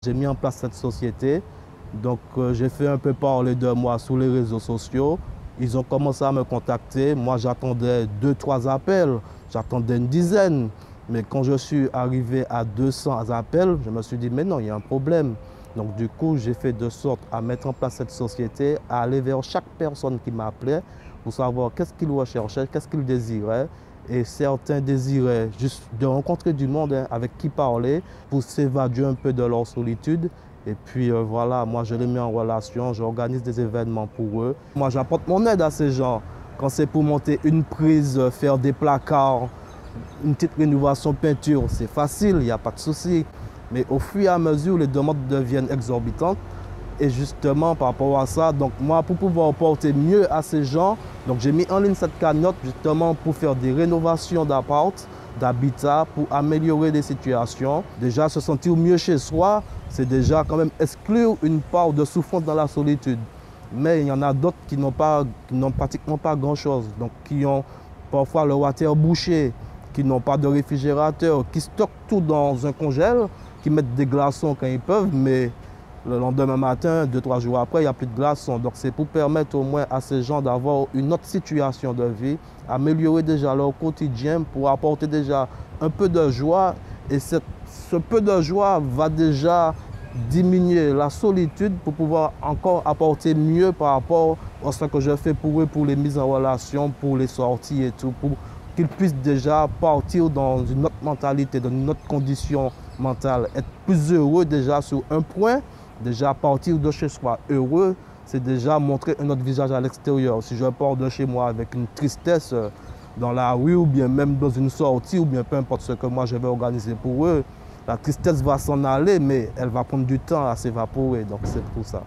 J'ai mis en place cette société, donc j'ai fait un peu parler de moi sur les réseaux sociaux. Ils ont commencé à me contacter. Moi, j'attendais 2-3 appels, j'attendais une dizaine. Mais quand je suis arrivé à 200 appels, je me suis dit, mais non, il y a un problème. Donc du coup, j'ai fait de sorte à mettre en place cette société, à aller vers chaque personne qui m'appelait pour savoir qu'est-ce qu'ils recherchaient, qu'est-ce qu'ils désiraient. Et certains désiraient juste de rencontrer du monde avec qui parler pour s'évader un peu de leur solitude. Et puis voilà, moi je les mets en relation, j'organise des événements pour eux. Moi j'apporte mon aide à ces gens. Quand c'est pour monter une prise, faire des placards, une petite rénovation peinture, c'est facile, il n'y a pas de souci. Mais au fur et à mesure, les demandes deviennent exorbitantes. Et justement, par rapport à ça, donc moi, pour pouvoir porter mieux à ces gens, donc j'ai mis en ligne cette cagnotte justement pour faire des rénovations d'appart, d'habitat, pour améliorer les situations. Déjà, se sentir mieux chez soi, c'est déjà quand même exclure une part de souffrance dans la solitude. Mais il y en a d'autres qui n'ont pratiquement pas grand-chose, donc qui ont parfois le water bouché, qui n'ont pas de réfrigérateur, qui stockent tout dans un congèle, qui mettent des glaçons quand ils peuvent, mais le lendemain matin, 2-3 jours après, il n'y a plus de glaçons. Donc c'est pour permettre au moins à ces gens d'avoir une autre situation de vie, améliorer déjà leur quotidien pour apporter déjà un peu de joie. Et ce peu de joie va déjà diminuer la solitude pour pouvoir encore apporter mieux par rapport à ce que je fais pour eux, pour les mises en relation, pour les sorties et tout, pour qu'ils puissent déjà partir dans une autre mentalité, dans une autre condition mentale, être plus heureux déjà sur un point. Déjà, partir de chez soi heureux, c'est déjà montrer un autre visage à l'extérieur. Si je pars de chez moi avec une tristesse dans la rue ou bien même dans une sortie ou bien peu importe ce que moi je vais organiser pour eux, la tristesse va s'en aller, mais elle va prendre du temps à s'évaporer. Donc c'est pour ça.